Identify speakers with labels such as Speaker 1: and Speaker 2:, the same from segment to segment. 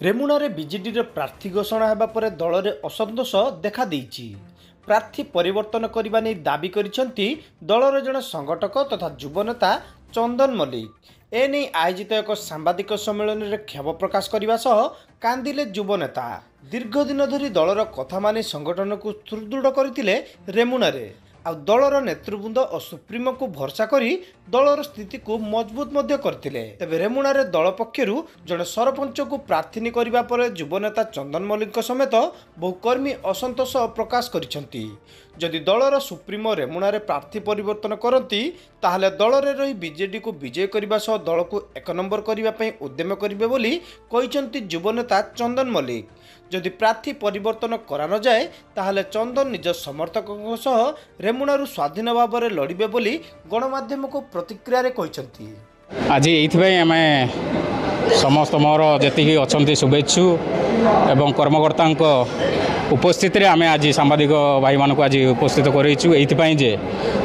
Speaker 1: ରେମୁଣାରେ ବିଜେଡିର ପ୍ରାର୍ଥୀ ଘୋଷଣା ହେବା ପରେ ଦଳରେ ଅସନ୍ତୋଷ ଦେଖାଦେଇଛି। ପ୍ରାର୍ଥୀ ପରିବର୍ତ୍ତନ କରିବା ନେଇ ଦାବି କରିଛନ୍ତି ଦଳର ଜଣେ ସଂଗଠକ ତଥା ଯୁବ ନେତା ଚନ୍ଦନ ମଲ୍ଲିକ। ଏନେଇ ଆୟୋଜିତ ଏକ ସାମ୍ବାଦିକ ସମ୍ମିଳନୀରେ କ୍ଷୋଭ ପ୍ରକାଶ କରିବା ସହ କାନ୍ଦିଲେ ଯୁବ ନେତା। ଦୀର୍ଘ ଦିନ ଧରି ଦଳର କଥା ମାନି ସଂଗଠନକୁ ସୁଦୃଢ଼ କରିଥିଲେ ରେମୁଣାରେ। ଆଉ ଦଳର ନେତୃବୃନ୍ଦ ଓ ସୁପ୍ରିମୋଙ୍କୁ ଭରସା କରି ଦଳର ସ୍ଥିତିକୁ ମଜବୁତ ମଧ୍ୟ କରିଥିଲେ। ତେବେ ରେମୁଣାରେ ଦଳ ପକ୍ଷରୁ ଜଣେ ସରପଞ୍ଚକୁ ପ୍ରାର୍ଥିନୀ କରିବା ପରେ ଯୁବନେତା ଚନ୍ଦନ ମଲ୍ଲିକଙ୍କ ସମେତ ବହୁ କର୍ମୀ ଅସନ୍ତୋଷ ପ୍ରକାଶ କରିଛନ୍ତି। ଯଦି ଦଳର ସୁପ୍ରିମୋ ରେମୁଣାରେ ପ୍ରାର୍ଥୀ ପରିବର୍ତ୍ତନ କରନ୍ତି ତାହେଲେ ଦଳରେ ରହି ବିଜେଡିକୁ ବିଜୟ କରିବା ସହ ଦଳକୁ ଏକ ନମ୍ବର କରିବା ପାଇଁ ଉଦ୍ୟମ କରିବେ ବୋଲି କହିଛନ୍ତି ଯୁବନେତା ଚନ୍ଦନ ମଲ୍ଲିକ। ଯଦି ପ୍ରାର୍ଥୀ ପରିବର୍ତ୍ତନ କରାନଯାଏ ତାହେଲେ ଚନ୍ଦନ ନିଜ ସମର୍ଥକଙ୍କ ସହ ରେମୁଣାରୁ ସ୍ୱାଧୀନ ଭାବରେ ଲଢ଼ିବେ ବୋଲି ଗଣମାଧ୍ୟମକୁ ପ୍ରତିକ୍ରିୟାରେ କହିଛନ୍ତି।
Speaker 2: আজি এইথিপাই আমি সমস্ত মোর যেতি অনেক শুভেচ্ছু এবং কর্মকর্তাঙ্ক উপস্থিতিরে আমি আজ সাংবাদিক ভাই মানুষ আজ উপস্থিত করেছু এইথিপাই যে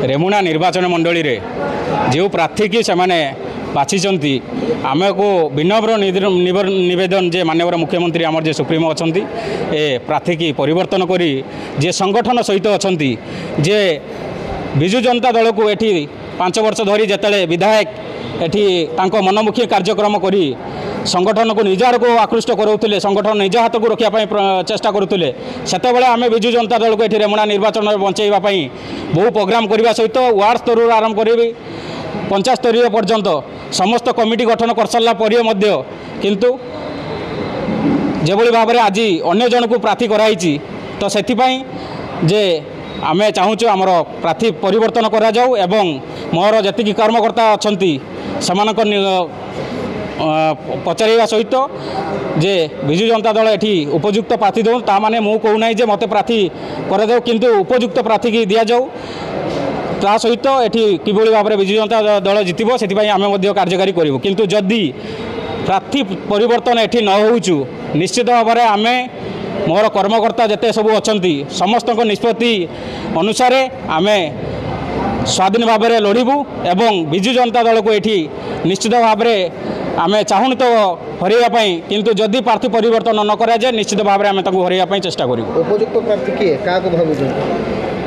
Speaker 2: রেমুণা নির্বাচন মণ্ডলীরে যে প্রার্থী কি সেমানে বাছিছন্তি আমাকে বিনম্র নিবেদন যে মাননীয় মুখ্যমন্ত্রী আমার যে সুপ্রিমো অনেক এ প্রার্থী কি পরিবর্তন করে যে সংগঠন সহিত অনেক যে বিজু জনতা দলক এটি 5 বর্ষ ধরি যেতবে বিধায়ক এটি তাঁক মনোমুখী কার্যক্রম করে সংগঠন নিজ আড়ক আকৃষ্ট করুলে সংগঠন নিজ হাতক রক্ষা চেষ্টা করুলে সেতবে আমি বিজু জনতা দলক এটি রেমুণা নির্বাচন বঞ্চাইবা বহু প্রোগ্রাম করা সহিত ওয়ার্ড স্তর আরম্ভ করি पंचायत स्तरीय पर्यंत समस्त कमिटी गठन कर सारा पर किंतु जेभली भाव में आज अन्य जन को प्रार्थी कराई तो से जे आम चाहूँ आमर प्रार्थी परिवर्तन करा जाऊ एवं मोर जी कर्मकर्ता अच्छा से पचारा सहित जे विजु जनता दल ये उपयुक्त प्रार्थी दो ता माने मु कहूना जे मत प्रार्थी कर किंतु उपयुक्त प्रार्थी की दि जाऊ ता सहित एटी किभली भाव में विजु जनता दल जितब से आम कार्यकारी करूँ किंतु जदि प्रार्थी परिवर्तन एटी न होचु निश्चित भाव में आम मोर कर्मकर्ता जिते सब अच्छा समस्त निष्पत्ति अनुसार आम स्वाधीन भाव में लड़बू एवं विजु जनता दल को ये निश्चित भाव में आम चाहूँ तो हरैया किंतु जदि प्रार्थी परिवर्तन न कराए निश्चित भाव में आम हरैया चेष्टा करूँ।
Speaker 3: उपयुक्त प्रार्थी किए क्या भावुँ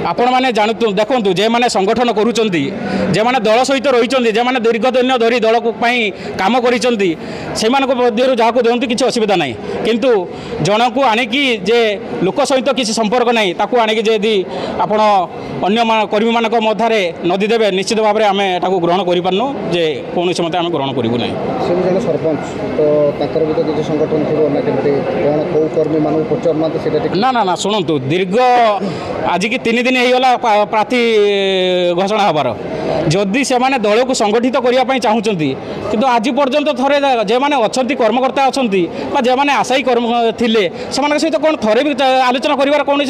Speaker 2: आपण मैंने जानतु देखूँ जे मैंने संगठन करुँच जे मैंने दल सहित रही जे मैंने दीर्घ दिन धरी दल काम कर जहाँ दिखती किसी असुविधा ना किंतु जन को आणिकी जे लोक सहित किसी संपर्क ना ताकू आणिकी जदि आपण अन्य कर्मी मान मध्य नदी देवे निश्चित भाव में आम एटा ग्रहण करूँ जे कौन मत आम ग्रहण करूँ ना
Speaker 3: सरपंच तो भी किसी संगठन
Speaker 2: ना ना ना शुणु दीर्घ आज की 3 दिन होगा प्रार्थी घोषणा हबार जदि से दल को संगठित करने चाहूँगी किंतु आज पर्यंत थे जे मैंने अच्छा कर्मकर्ता अच्छा जे मैंने आशायी कर्म थे सहित कौन थे भी आलोचना कर कौन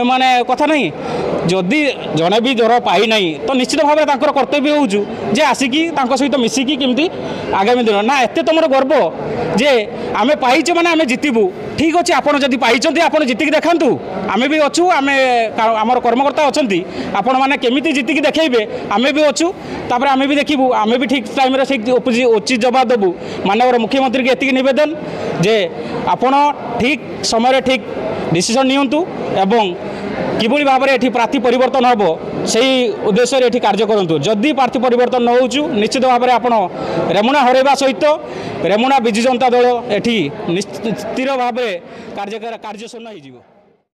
Speaker 2: माने कथा नहीं जदि जड़े भी जर पाई ना तो निश्चित भाव में कर्तव्य हो जे आसिकी सहित मिसिकी केमती आगामी दिन ना एत तुम गर्व जे आम पाइचे मैंने आम जितबू ठीक अच्छे आपड़ जदि पाई आप जितिकी देखु आम भी अच्छू आम आमर कर्मकर्ता अच्छा आपण मैंने केमी जितिकी देखेबे आम भी अच्छू तापर आम भी देखू आम भी ठीक टाइम उचित जवाब देवु माननीय मुख्यमंत्री की एतिकी निवेदन जे आपण ठीक समय ठीक डिसीजन नियंतु एवं किभली भाव में ये प्रार्थी परिवर्तन हम से उद्देश्य ये कार्य करूँ जदि प्रार्थी परिवर्तन न हो निश्चित भाव में आपड़ रेमुणा हरैबा सहित रेमुणा विजु जनता दल ये स्थिर भाव में कार्य शून्य हो।